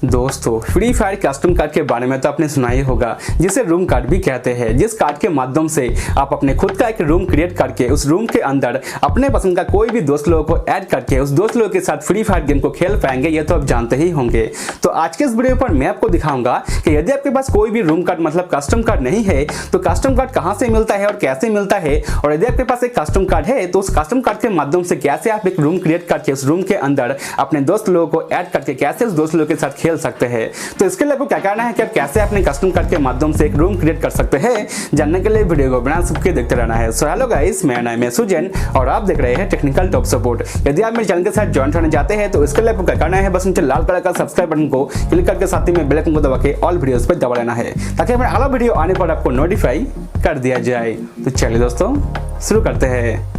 दोस्तों, free fire custom card के बारे में तो आपने सुना ही होगा, जिसे रूम कार्ड भी कहते हैं। जिस कार्ड के माध्यम से आप अपने खुद का एक रूम क्रिएट करके उस रूम के अंदर अपने पसंद का कोई भी दोस्त लोगों को ऐड करके उस दोस्त लोगों के साथ फ्री फायर गेम को खेल पाएंगे। ये तो आप जानते ही होंगे। तो आज के इस वीडियो पर मैं आपको दिखाऊंगा कि यदि आपके पास कोई भी रूम कार्ड मतलब कस्टम कार्ड नहीं है तो कस्टम कार्ड कहां से मिलता है और कैसे मिलता है, और यदि आपके पास एक कस्टम कार्ड है तो उस कस्टम कार्ड के माध्यम से कैसे आप एक रूम क्रिएट करके उस रूम के अंदर अपने दोस्त लोगों को ऐड करके कैसे उस दोस्त लोगों के साथ खेल सकते हैं। तो इसके लिए आपको क्या करना है कि आप कैसे अपने कस्टम कार्ड के माध्यम से एक रूम क्रिएट कर सकते हैं, जानने के लिए वीडियो को बिना सबके देखते रहना है। सो हेलो गाइस, मेरा नाम है सुजन और आप देख रहे हैं टेक्निकल टॉप सपोर्ट। यदि आप मेरे चैनल के साथ ज्वाइन होना चाहते हैं तो इसके लिए आपको क्या करना है, बस नीचे लाल कलर का सब्सक्राइब बटन को क्लिक करके साथ ही में बेल आइकन को दबा के ऑल वीडियोस पर दबा लेना है ताकि हमारे अगला वीडियो आने पर आपको नोटिफाई कर दिया जाए। तो चलिए दोस्तों, शुरू करते हैं।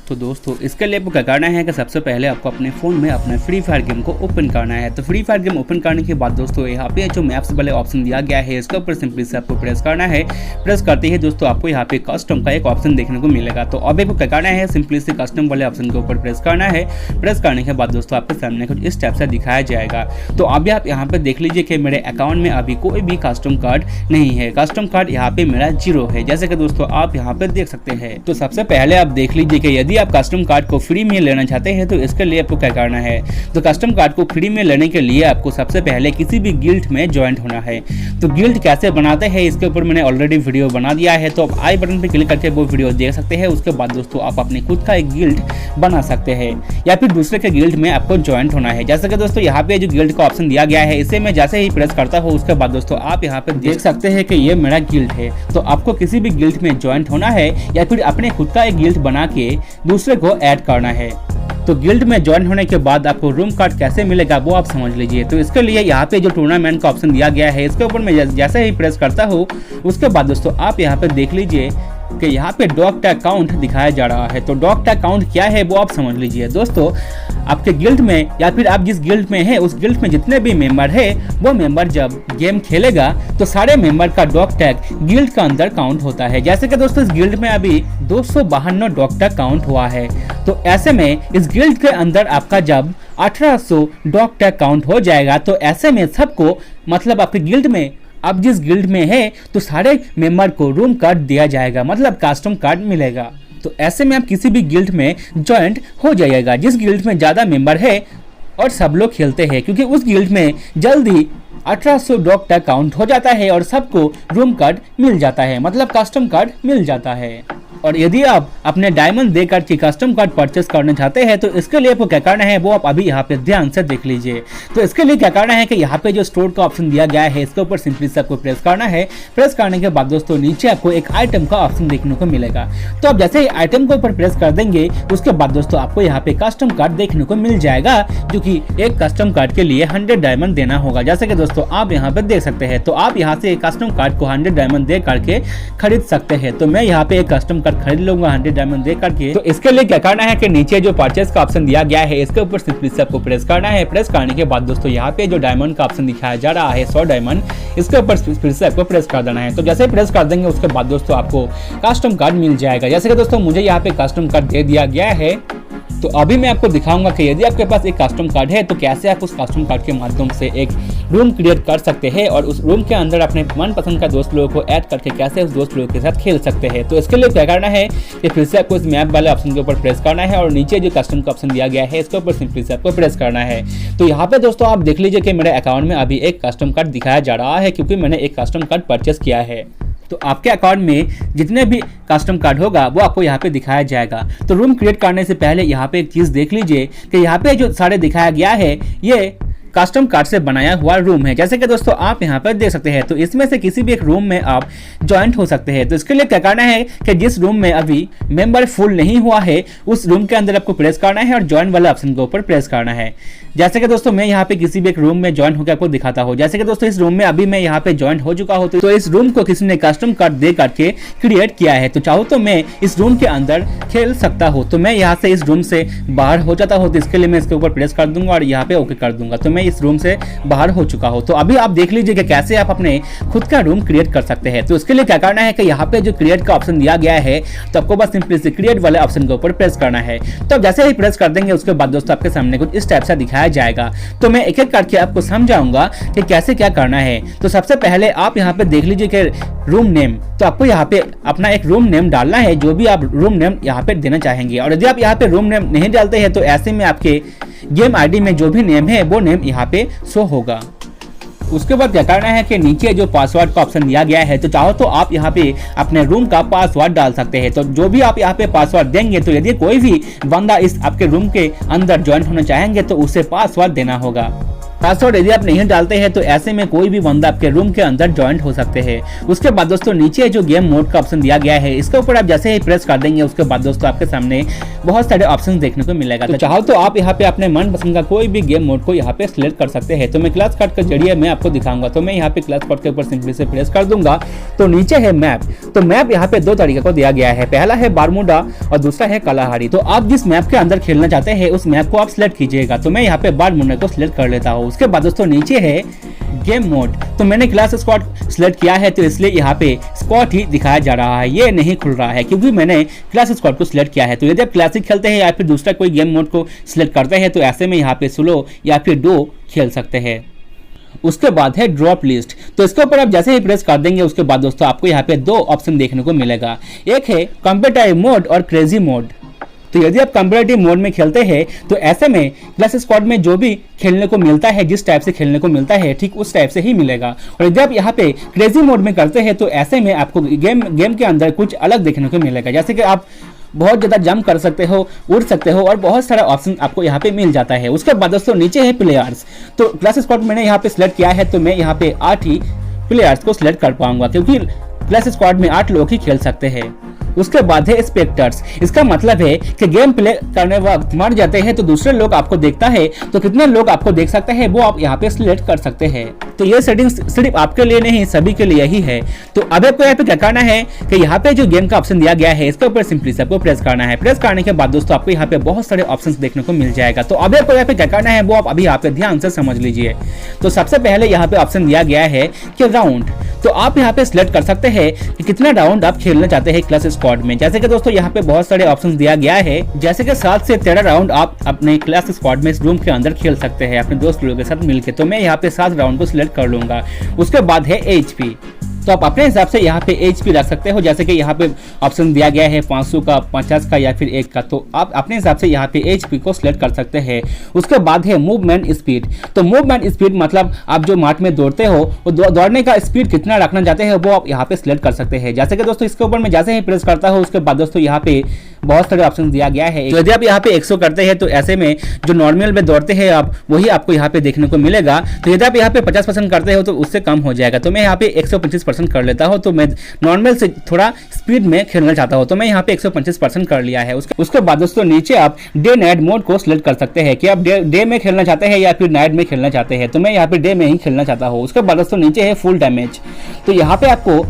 तो दोस्तों, इसके लिए आपको क्या करना है कि सबसे पहले आपको अपने फ़ोन में अपने फ्री फायर गेम को ओपन करना है। तो फ्री फायर गेम ओपन करने के बाद दोस्तों यहाँ पे जो मैप्स वाले ऑप्शन दिया गया है इसके ऊपर सिंपली से आपको प्रेस करना है। प्रेस करते ही दोस्तों आपको यहाँ पे कस्टम का एक ऑप्शन देखने को मिलेगा। तो अब आपको क्या करना है, सिंपली से कस्टम वाले ऑप्शन के ऊपर प्रेस करना है। प्रेस करने के बाद दोस्तों आपके सामने कुछ इस टाइप से दिखाया जाएगा। तो अभी आप यहाँ पे देख लीजिए कि मेरे अकाउंट में अभी कोई भी कस्टम कार्ड नहीं है। कस्टम कार्ड यहाँ पे मेरा 0 है, जैसे कि दोस्तों आप यहाँ पे देख सकते हैं। तो सबसे पहले आप देख लीजिए कि यदि आप कस्टम कार्ड को फ्री में लेना चाहते हैं तो इसके लिए आपको क्या करना है। तो कस्टम कार्ड को फ्री में लेने के लिए आपको सबसे पहले किसी भी गिल्ड में ज्वाइन होना है। तो गिल्ड कैसे बनाते हैं इसके ऊपर मैंने ऑलरेडी वीडियो बना दिया है, तो आप आई बटन पे क्लिक करके वो वीडियो देख सकते हैं। उसके बाद दोस्तों आप अपने खुद का एक गिल्ड बना सकते हैं या फिर दूसरे के गिल्ड में आपको ज्वाइन होना है। जैसे कि दोस्तों यहाँ पे जो गिल्ड का ऑप्शन दिया गया है इसे मैं जैसे ही प्रेस करता हूँ उसके बाद दोस्तों आप यहाँ पे देख सकते हैं कि ये मेरा गिल्ड है। तो आपको किसी भी गिल्ड में ज्वाइन होना है या फिर अपने खुद का एक गिल्ड बना के दूसरे को ऐड करना है। तो गिल्ड में ज्वाइन होने के बाद आपको रूम कार्ड कैसे मिलेगा वो आप समझ लीजिए। तो इसके लिए यहाँ पे जो टूर्नामेंट का ऑप्शन दिया गया है इसके ऊपर मैं जैसे ही प्रेस करता हूँ उसके बाद दोस्तों आप यहाँ पे देख लीजिए कि यहाँ पे डॉग टैग काउंट दिखाया जा रहा है। तो डॉग टैग काउंट क्या है वो आप समझ लीजिए। दोस्तों आपके गिल्ड में या फिर आप जिस गिल्ड में हैं उस गिल्ड में जितने भी मेंबर है वो मेंबर जब गेम खेलेगा तो सारे मेंबर का डॉग टैग गिल्ड का अंदर काउंट होता है। जैसे कि दोस्तों इस गिल्ड में अभी 252 डॉग टैग काउंट हुआ है। तो ऐसे में इस गिल्ड के अंदर आपका जब 1800 डॉग टैग काउंट हो जाएगा तो ऐसे में सबको मतलब आपके गिल्ड में अब जिस गिल्ड में है तो सारे मेंबर को रूम कार्ड दिया जाएगा, मतलब कस्टम कार्ड मिलेगा। तो ऐसे में आप किसी भी गिल्ड में ज्वाइंट हो जाइएगा जिस गिल्ड में ज़्यादा मेंबर है और सब लोग खेलते हैं, क्योंकि उस गिल्ड में जल्दी 1800 डॉग टैग काउंट हो जाता है और सबको रूम कार्ड मिल जाता है, मतलब कस्टम कार्ड मिल जाता है। और यदि आप अपने डायमंड देकर के कस्टम कार्ड परचेस करना चाहते हैं तो इसके लिए आपको क्या करना है वो आप अभी यहाँ पे ध्यान से देख लीजिए। तो इसके लिए क्या करना है कि यहाँ पे जो स्टोर का ऑप्शन दिया गया है इसके ऊपर सिंपली से आपको प्रेस करना है। प्रेस करने के बाद दोस्तों नीचे आपको एक आइटम का ऑप्शन देखने को मिलेगा। तो आप जैसे ही आइटम के ऊपर प्रेस कर देंगे उसके बाद दोस्तों आपको यहाँ पे कस्टम कार्ड देखने को मिल जाएगा, जो कि एक कस्टम कार्ड के लिए 100 डायमंड देना होगा। जैसे कि दोस्तों आप यहाँ पे देख सकते हैं। तो आप यहाँ से कस्टम कार्ड को 100 डायमंड दे करके खरीद सकते हैं। तो मैं यहाँ पे एक कस्टम कार्ड खरीद लूंगा 100 डायमंड दे करके। तो इसके लिए क्या करना है कि नीचे जो परचेस का ऑप्शन दिया गया है इसके ऊपर सिंपली से आपको प्रेस करना है। प्रेस करने के बाद दोस्तों यहाँ पे जो डायमंड का ऑप्शन दिखाया जा रहा है 100 डायमंड, इसके ऊपर फिर से आपको प्रेस कर देना है। तो जैसे प्रेस कर देंगे उसके बाद दोस्तों आपको कस्टम कार्ड मिल जाएगा। जैसे कि दोस्तों मुझे यहाँ पे कस्टम कार्ड दे दिया गया है। तो अभी मैं आपको दिखाऊंगा कि यदि आपके पास एक कस्टम कार्ड है तो कैसे आप उस कस्टम कार्ड के माध्यम से एक रूम क्रिएट कर सकते हैं और उस रूम के अंदर अपने मनपसंद का दोस्त लोगों को ऐड करके कैसे उस दोस्त लोगों के साथ खेल सकते हैं। तो इसके लिए क्या करना है कि फिर से आपको इस मैप वाले ऑप्शन के ऊपर प्रेस करना है और नीचे जो कस्टम का ऑप्शन दिया गया है इसके ऊपर सिंपली से आपको प्रेस करना है। तो यहाँ पे दोस्तों आप देख लीजिए कि मेरे अकाउंट में अभी एक कस्टम कार्ड दिखाया जा रहा है क्योंकि मैंने एक कस्टम कार्ड परचेस किया है। तो आपके अकाउंट में जितने भी कस्टम कार्ड होगा वो आपको यहाँ पे दिखाया जाएगा। तो रूम क्रिएट करने से पहले यहाँ पे एक चीज़ देख लीजिए कि यहाँ पे जो सारे दिखाया गया है ये कस्टम कार्ड से बनाया हुआ रूम है। जैसे कि दोस्तों आप यहाँ पर देख सकते हैं। तो इसमें से किसी भी एक रूम में आप ज्वाइंट हो सकते हैं। तो इसके लिए क्या करना है कि जिस रूम में अभी मेंबर फुल नहीं हुआ है उस रूम के अंदर आपको प्रेस करना है और ज्वाइन वाला ऑप्शन के ऊपर प्रेस करना है। जैसे कि दोस्तों मैं यहाँ पे किसी भी एक रूम में ज्वाइन होकर आपको दिखाता हूँ। जैसे कि दोस्तों इस रूम में अभी मैं यहाँ पे ज्वाइन हो चुका हूँ। तो इस रूम को किसी ने कस्टम कार्ड दे करके क्रिएट किया है। तो चाहो तो मैं इस रूम के अंदर खेल सकता हूँ। तो मैं यहाँ से इस रूम से बाहर हो जाता हूँ। तो इसके लिए मैं इसके ऊपर प्रेस कर दूंगा और यहाँ पे ओके कर दूंगा। तो मैं मैं इस रूम से बाहर हो चुका हूँ। तो अभी आप देख लीजिए कि कैसे आप अपने खुद का रूम क्रिएट कर सकते हैं। तो इसके लिए क्या करना है कि यहाँ पे जो क्रिएट का ऑप्शन दिया गया है, तो आपको बस सिंपली से क्रिएट वाले ऑप्शन के ऊपर प्रेस करना है। तो जैसे ही प्रेस कर देंगे उसके बाद दोस्तों आपके सामने कुछ इस टाइप से दिखाया जाएगा। तो मैं एक एक करके आपको समझाऊंगा कि कैसे क्या करना है। तो सबसे पहले आप यहाँ पे देख लीजिए कि रूम नेम, तो आपको यहाँ पे अपना एक रूम नेम डालना है, जो भी आप रूम नेम यहाँ पे देना चाहेंगे। और यदि आप यहाँ पे रूम नेम नहीं डालते हैं तो ऐसे में आपके गेम आईडी में जो भी नेम है वो नेम यहाँ पे शो होगा। उसके बाद क्या करना है कि नीचे जो पासवर्ड का ऑप्शन दिया गया है, तो चाहो तो आप यहाँ पे अपने रूम का पासवर्ड डाल सकते हैं। तो जो भी आप यहाँ पे पासवर्ड देंगे, तो यदि कोई भी बंदा इस आपके रूम के अंदर ज्वाइन होना चाहेंगे तो उसे पासवर्ड देना होगा। पासवर्ड यदि आप नहीं डालते हैं तो ऐसे में कोई भी बंदा आपके रूम के अंदर ज्वाइन हो सकते हैं। उसके बाद दोस्तों नीचे जो गेम मोड का ऑप्शन दिया गया है, इसके ऊपर आप जैसे ही प्रेस कर देंगे उसके बाद दोस्तों आपके सामने बहुत सारे ऑप्शंस देखने को मिलेगा। तो चाहो तो आप यहाँ पे अपने मनपसंद का कोई भी गेम मोड को यहाँ पे सिलेक्ट कर सकते हैं। तो मैं क्लास कार्ड के जरिए मैं आपको दिखाऊंगा। तो मैं यहाँ पे क्लास कार्ड के ऊपर सिंपली से प्रेस कर दूंगा। तो नीचे है मैप। तो मैप यहाँ पे दो तरीके को दिया गया है, पहला है बारमूडा और दूसरा है कालाहारी। तो आप जिस मैप के अंदर खेलना चाहते हैं उस मैप को आप सिलेक्ट कीजिएगा। तो मैं यहाँ पे बारमूडा को सिलेक्ट कर लेता हूँ। उसके बाद दोस्तों नीचे है गेम मोड। तो मैंने क्लास स्क्वाड सिलेक्ट किया है, तो इसलिए यहाँ पे स्क्वाड ही दिखाया जा रहा है, ये नहीं खुल रहा है क्योंकि मैंने क्लास स्क्वाड को सिलेक्ट किया है। तो यदि आप क्लासिक खेलते हैं या फिर दूसरा कोई गेम मोड को सिलेक्ट करते हैं तो ऐसे में यहाँ पे स्लो या फिर डो खेल सकते हैं। उसके बाद है ड्रॉप लिस्ट। तो इसके ऊपर आप जैसे ही प्रेस कर देंगे उसके बाद दोस्तों आपको यहाँ पे दो ऑप्शन देखने को मिलेगा, एक है कॉम्पिटिटिव मोड और क्रेजी मोड। तो यदि आप कॉम्पिटिटिव मोड में खेलते हैं तो ऐसे में क्लास स्क्वाड में जो भी खेलने को मिलता है, जिस टाइप से खेलने को मिलता है ठीक उस टाइप से ही मिलेगा। और यदि आप यहाँ पे क्रेजी मोड में करते हैं तो ऐसे में आपको गेम के अंदर कुछ अलग देखने को मिलेगा, जैसे कि आप बहुत ज़्यादा जंप कर सकते हो, उड़ सकते हो और बहुत सारा ऑप्शन आपको यहाँ पे मिल जाता है। उसके बाद दोस्तों नीचे है प्लेयर्स। तो क्लास स्क्वाड मैंने यहाँ पे सिलेक्ट किया है, तो मैं यहाँ पे 8 ही प्लेयर्स को सिलेक्ट कर पाऊंगा क्योंकि क्लास स्क्वाड में 8 लोग ही खेल सकते हैं। उसके बाद है स्पेक्टर्स। इसका मतलब है कि गेम प्ले करने वक्त मर जाते हैं तो दूसरे लोग आपको देखता है, तो कितने लोग आपको देख सकते हैं वो आप यहाँ पे सिलेक्ट कर सकते हैं। तो ये सेटिंग्स सिर्फ आपके लिए नहीं सभी के लिए ही है। तो अब आपको यहाँ पे क्या करना है कि यहाँ पे जो गेम का ऑप्शन दिया गया है इसके ऊपर सिंपली से आपको प्रेस करना है। प्रेस करने के बाद दोस्तों आपको यहाँ पे बहुत सारे ऑप्शंस देखने को मिल जाएगा। तो अब आपको यहाँ पे क्या करना है वो आप अभी यहाँ पे ध्यान से समझ लीजिए। तो सबसे पहले यहाँ पे ऑप्शन दिया गया है कि राउंड। तो आप यहाँ पे सिलेक्ट कर सकते हैं कि कितना राउंड आप खेलना चाहते हैं क्लास स्क्वाड में। जैसे कि दोस्तों यहाँ पे बहुत सारे ऑप्शंस दिया गया है, जैसे कि 7 से 13 राउंड आप अपने क्लास स्क्वाड में इस रूम के अंदर खेल सकते हैं अपने दोस्त लोगों के साथ मिलकर। तो मैं यहाँ पे 7 राउंड को सिलेक्ट कर लूंगा। उसके बाद है HP। तो आप अपने हिसाब से यहाँ पे HP रख सकते हो, जैसे कि यहाँ पे ऑप्शन दिया गया है 500 का, 50 का या फिर 1 का। तो आप अपने हिसाब से यहाँ पे HP को सिलेक्ट कर सकते हैं। उसके बाद है मूवमेंट स्पीड। तो मूवमेंट स्पीड मतलब आप जो मार्ट में दौड़ते हो वो दौड़ने का स्पीड कितना रखना चाहते हैं वो आप यहाँ पे सिलेक्ट कर सकते हैं। जैसे कि दोस्तों इसके ऊपर मैं जैसे ही प्रेस करता हूँ उसके बाद दोस्तों यहाँ पे बहुत सारे ऑप्शन दिया गया है। तो यदि आप यहाँ पे 100 करते हैं तो ऐसे में जो नॉर्मल में दौड़ते हैं आप वही आपको यहाँ पे देखने को मिलेगा। तो यदि आप यहाँ पे 50% करते हो तो उससे कम हो जाएगा। तो मैं यहाँ पे 125% कर लेता हूँ। तो मैं नॉर्मल से थोड़ा स्पीड में खेलना चाहता हूँ तो मैं यहाँ पे 125% कर लिया है। उसके बाद दोस्तों नीचे आप डे नाइट मोड को सिलेक्ट कर सकते हैं कि आप डे में खेलना चाहते हैं या फिर नाइट में खेलना चाहते हैं। तो मैं यहाँ पे डे में ही खेलना चाहता हूँ। उसके बाद दोस्तों नीचे है फुल डैमेज। तो यहाँ पे आपको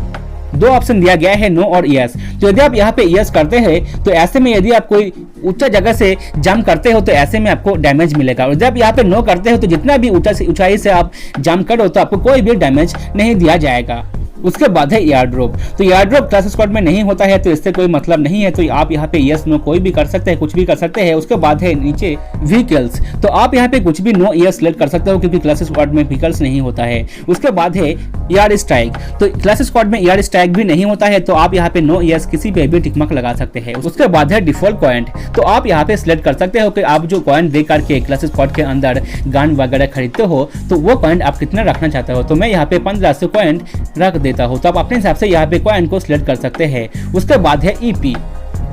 दो ऑप्शन दिया गया है, नो और यस। तो यदि आप यहाँ पे यस करते हैं तो ऐसे में यदि आप कोई ऊंचा जगह से जंप करते हो तो ऐसे में आपको डैमेज मिलेगा। और जब यहाँ पे नो करते हो तो जितना भी ऊंचाई से आप जंप करो तो आपको कोई भी डैमेज नहीं दिया जाएगा। उसके बाद है एयर ड्रॉप। तो एयर ड्रॉप क्लास स्क्वाड में नहीं होता है तो इससे कोई मतलब नहीं है। तो आप यहाँ पे यस नो कोई भी कर सकते हैं, कुछ भी कर सकते हैं। उसके बाद है नीचे व्हीकल्स। तो आप यहाँ पे कुछ भी नो यस सिलेक्ट कर सकते हो क्योंकि क्लास स्क्वाड में व्हीकल्स नहीं होता है। उसके बाद है एयर स्ट्राइक। तो क्लास स्क्वाड में एयर स्ट्राइक भी नहीं होता है तो आप यहाँ पे नो यस किसी पे भी टिक मार्क लगा सकते हैं। उसके बाद है डिफॉल्ट पॉइंट। तो आप यहाँ पे सिलेक्ट कर सकते हो कि आप जो पॉइंट दे करके क्लास स्क्वाड के अंदर गन वगैरह खरीदते हो तो वो पॉइंट आप कितना रखना चाहते हो। तो मैं यहाँ पे 1500 पॉइंट रख देता हूँ। तो आप अपने हिसाब से यहाँ पे कॉइन को सिलेक्ट कर सकते हैं। उसके बाद है EP।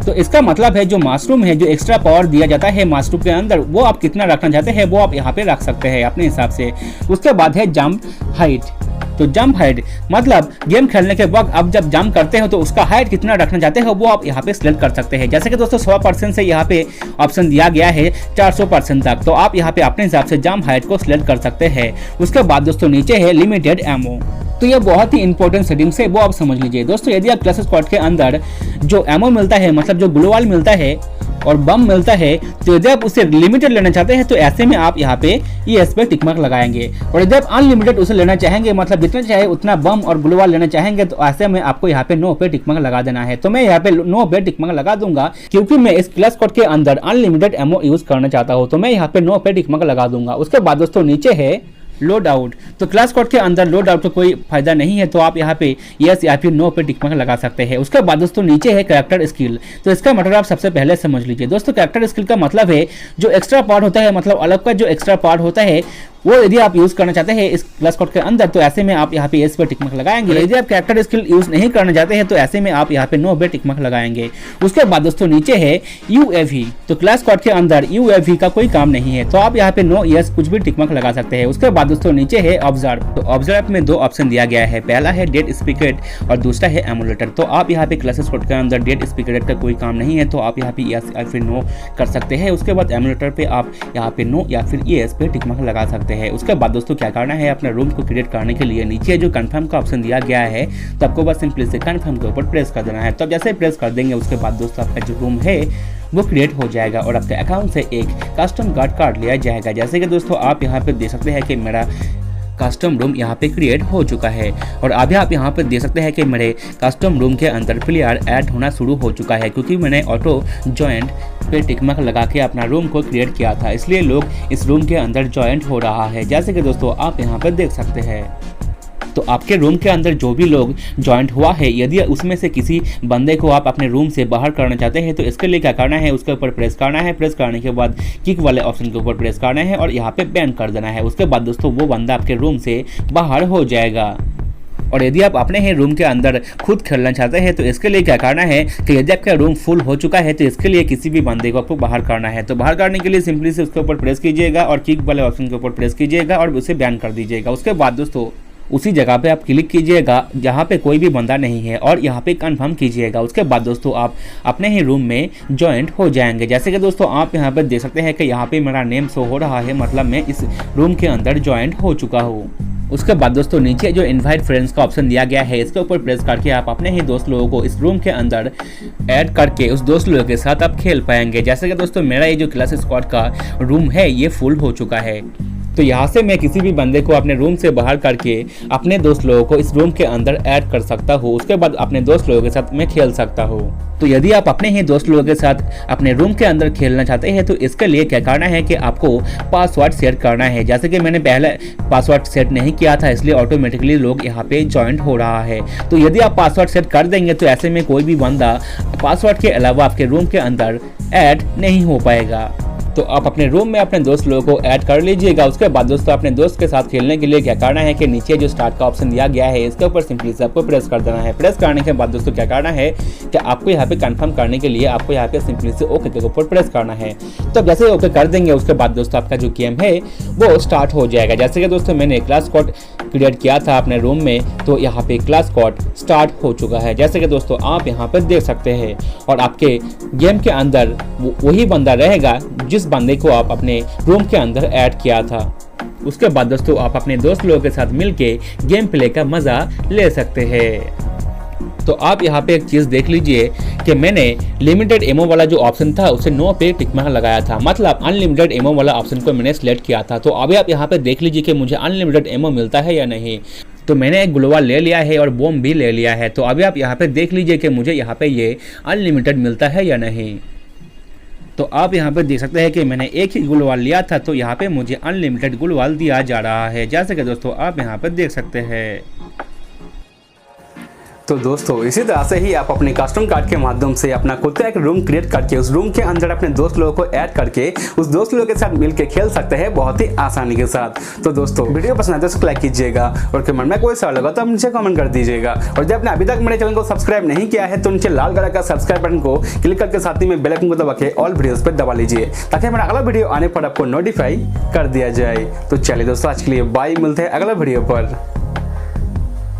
तो इसका मतलब है जो माशरूम है, जो एक्स्ट्रा पावर दिया जाता है माशरूम के अंदर, वो आप कितना रखना चाहते हैं वो आप यहाँ पे रख सकते हैं अपने हिसाब से। उसके बाद है जंप हाइट। तो जंप हाइट मतलब गेम खेलने के वक्त आप जब जंप करते हो तो उसका हाइट कितना रखना चाहते हो वो आप यहाँ पे सिलेक्ट कर सकते हैं। जैसे कि दोस्तों 100% से यहाँ पे ऑप्शन दिया गया है 400% तक। तो आप यहाँ पे अपने हिसाब से जंप हाइट को सिलेक्ट कर सकते हैं। उसके बाद दोस्तों नीचे है लिमिटेड एमओ। तो ये बहुत ही इंपॉर्टेंट सेटिंग्स है, वो आप समझ लीजिए दोस्तों। यदि आप क्लास स्क्वाड के अंदर जो एमओ मिलता है मतलब जो ग्लोवाल मिलता है और बम मिलता है, तो यदि आप उसे लिमिटेड लेना चाहते हैं तो ऐसे में आप यहाँ पे यस पे टिक मार्क लगाएंगे। और यदि आप अनलिमिटेड उसे लेना चाहेंगे, मतलब जितना चाहे उतना बम और ग्लूवाल लेना चाहेंगे, तो ऐसे में आपको यहाँ पे नो पे टिक मार्क लगा देना है। तो मैं यहाँ पे नो पे टिक मार्क लगा दूंगा, क्योंकि मैं इस क्लास कोड के अंदर अनलिमिटेड एमओ यूज करना चाहता हूँ। तो मैं यहाँ पे नो पे टिक मार्क लगा दूंगा। उसके बाद दोस्तों नीचे है लोड आउट। तो क्लास कोड के अंदर लोड आउट का कोई फायदा नहीं है, तो आप यहाँ पे यस या फिर नो पे टिक मार्क लगा सकते हैं। उसके बाद दोस्तों नीचे है कैरेक्टर स्किल। तो इसका मतलब आप सबसे पहले समझ लीजिए दोस्तों। कैरेक्टर स्किल का मतलब है जो एक्स्ट्रा पार्ट होता है, मतलब अलग का जो एक्स्ट्रा पार्ट होता है, वो यदि आप यूज करना चाहते हैं इस क्लास कोड के अंदर, तो ऐसे में आप यहाँ पे यस पे टिक मार्क लगाएंगे। यदि आप कैरेक्टर स्किल यूज नहीं करना चाहते हैं तो ऐसे में आप यहाँ पे नो पे टिक मार्क लगाएंगे। उसके बाद दोस्तों नीचे है यूएवी। तो क्लास कोड के अंदर यूएवी का कोई काम नहीं है, तो आप यहाँ पे नो यस कुछ भी टिक मार्क लगा सकते हैं। उसके बाद दोस्तों नीचे है ऑब्जर्व। तो ऑब्जर्व में दो ऑप्शन दिया गया है, पहला है डेट स्पीकेट और दूसरा है एमुलेटर। तो आप यहाँ पे क्लासेस कोड के अंदर डेट स्पीकेट का कोई काम नहीं है, तो आप यहाँ पे यस या फिर नो कर सकते हैं। उसके बाद एमुलेटर पे आप यहाँ पे नो या फिर यस पे टिक मार्क लगा सकते हैं। उसके बाद दोस्तों क्या करना है, अपने रूम को क्रिएट करने के लिए नीचे जो कंफर्म का ऑप्शन दिया गया है, तो आपको बस सिंपली से कंफर्म के ऊपर प्रेस कर देना है। तो जैसे प्रेस कर देंगे उसके बाद दोस्तों आपका जो रूम है वो क्रिएट हो जाएगा और आपके अकाउंट से एक कस्टम कार्ड लिया जाएगा। जैसे कि दोस्तों आप यहाँ पे देख सकते हैं कि मेरा कस्टम रूम यहाँ पे क्रिएट हो चुका है। और अभी आप यहाँ पे देख सकते हैं कि मेरे कस्टम रूम के अंदर प्लेयर ऐड होना शुरू हो चुका है, क्योंकि मैंने ऑटो जॉइंट पे टिक मार्क लगा के अपना रूम को क्रिएट किया था, इसलिए लोग इस रूम के अंदर जॉइंट हो रहा है, जैसे कि दोस्तों आप यहाँ पे देख सकते हैं। तो आपके रूम के अंदर जो भी लोग जॉइंट हुआ है, यदि उसमें से किसी बंदे को आप अपने रूम से बाहर करना चाहते हैं, तो इसके लिए क्या करना है, उसके ऊपर प्रेस करना है। प्रेस करने के बाद किक वाले ऑप्शन के ऊपर प्रेस करना है और यहाँ पे बैन कर देना है। उसके बाद दोस्तों वो बंदा आपके रूम से बाहर हो जाएगा। और यदि आप अपने ही रूम के अंदर खुद खेलना चाहते हैं, तो इसके लिए क्या करना है कि यदि आपका रूम फुल हो चुका है, तो इसके लिए किसी भी बंदे को आपको बाहर करना है। तो बाहर करने के लिए सिंपली से उसके ऊपर प्रेस कीजिएगा और किक वाले ऑप्शन के ऊपर प्रेस कीजिएगा और उसे बैन कर दीजिएगा। उसके बाद दोस्तों उसी जगह पे आप क्लिक कीजिएगा जहाँ पे कोई भी बंदा नहीं है और यहाँ पे कंफर्म कीजिएगा। उसके बाद दोस्तों आप अपने ही रूम में जॉइंट हो जाएंगे। जैसे कि दोस्तों आप यहाँ पे देख सकते हैं कि यहाँ पे मेरा नेम शो हो रहा है, मतलब मैं इस रूम के अंदर जॉइंट हो चुका हूँ। उसके बाद दोस्तों नीचे जो इनवाइट फ्रेंड्स का ऑप्शन दिया गया है, इसके ऊपर प्रेस करके आप अपने ही दोस्त लोगों को इस रूम के अंदर ऐड करके उस दोस्त लोगों के साथ आप खेल पाएंगे। जैसे कि दोस्तों मेरा ये जो क्लास स्क्वाड का रूम है ये फुल हो चुका है, तो यहाँ से मैं किसी भी बंदे को अपने रूम से बाहर करके अपने दोस्त लोगों को इस रूम के अंदर ऐड कर सकता हूँ। उसके बाद अपने दोस्त लोगों के साथ मैं खेल सकता हूँ। तो यदि आप अपने ही दोस्त लोगों के साथ अपने रूम के अंदर खेलना चाहते हैं, तो इसके लिए क्या करना है कि आपको पासवर्ड सेट करना है। जैसे कि मैंने पहले पासवर्ड सेट नहीं किया था, इसलिए ऑटोमेटिकली लोग यहाँ पे ज्वाइंट हो रहा है। तो यदि आप पासवर्ड सेट कर देंगे तो ऐसे में कोई भी बंदा पासवर्ड के अलावा आपके रूम के अंदर ऐड नहीं हो पाएगा। तो आप अपने रूम में अपने दोस्त लोगों को ऐड कर लीजिएगा। उसके बाद दोस्तों अपने दोस्त के साथ खेलने के लिए क्या करना है कि नीचे जो स्टार्ट का ऑप्शन दिया गया है, इसके ऊपर सिंपली से आपको प्रेस कर देना है। प्रेस करने के बाद दोस्तों क्या करना है कि आपको यहाँ पे कंफर्म करने के लिए आपको यहाँ पे सिंपली से ओके के ऊपर प्रेस करना है। तो जैसे ओके कर देंगे उसके बाद दोस्तों आपका जो गेम है वो स्टार्ट हो जाएगा। जैसे कि दोस्तों मैंने क्लास कोड क्रिएट किया था अपने रूम में, तो यहाँ पे क्लास कोड स्टार्ट हो चुका है, जैसे कि दोस्तों आप यहाँ पे देख सकते हैं। और आपके गेम के अंदर वही बंदा रहेगा जिस बंदे को आप अपने रूम के अंदर ऐड किया था। उसके बाद दोस्तों आप अपने दोस्त लोगों के साथ मिलके गेम प्ले का मजा ले सकते हैं। तो आप यहाँ पे एक चीज़ देख लीजिए कि मैंने लिमिटेड एमओ वाला जो ऑप्शन था उसे नो पे टिक मार्क लगाया था, मतलब अनलिमिटेड एमओ वाला ऑप्शन को मैंने सिलेक्ट किया था। तो अभी आप यहाँ पे देख लीजिए कि मुझे अनलिमिटेड एमओ मिलता है या नहीं। तो मैंने एक ग्लोवाल ले लिया है और बॉम्ब भी ले लिया है। तो अभी आप यहाँ पे देख लीजिए कि मुझे यहाँ पे ये अनलिमिटेड मिलता है या नहीं। तो आप यहाँ पे देख सकते हैं कि मैंने एक ही गुलवाल लिया था, तो यहाँ पे मुझे अनलिमिटेड गुलवाल दिया जा रहा है, जैसे कि दोस्तों आप यहाँ पे देख सकते हैं। तो दोस्तों इसी तरह से ही आप अपने कस्टम कार्ड के माध्यम से अपना खुद का एक रूम क्रिएट करके उस रूम के अंदर अपने दोस्त लोगों को ऐड करके उस दोस्त लोगों के साथ मिलकर खेल सकते हैं बहुत ही आसानी के साथ। तो दोस्तों वीडियो पसंद आए तो लाइक कीजिएगा और कमेंट में कोई सवाल होगा तो आप नीचे कमेंट कर दीजिएगा। और जब आपने अभी तक मेरे चैनल को सब्सक्राइब नहीं किया है तो नीचे लाल कलर का सब्सक्राइब बटन को क्लिक करके साथ ही में बेल आइकन को दबा के ऑल वीडियोस पर दबा लीजिए, ताकि मेरा अगला वीडियो आने पर आपको नोटिफाई कर दिया जाए। तो चलिए दोस्तों आज के लिए बाय, मिलते हैं अगला वीडियो पर।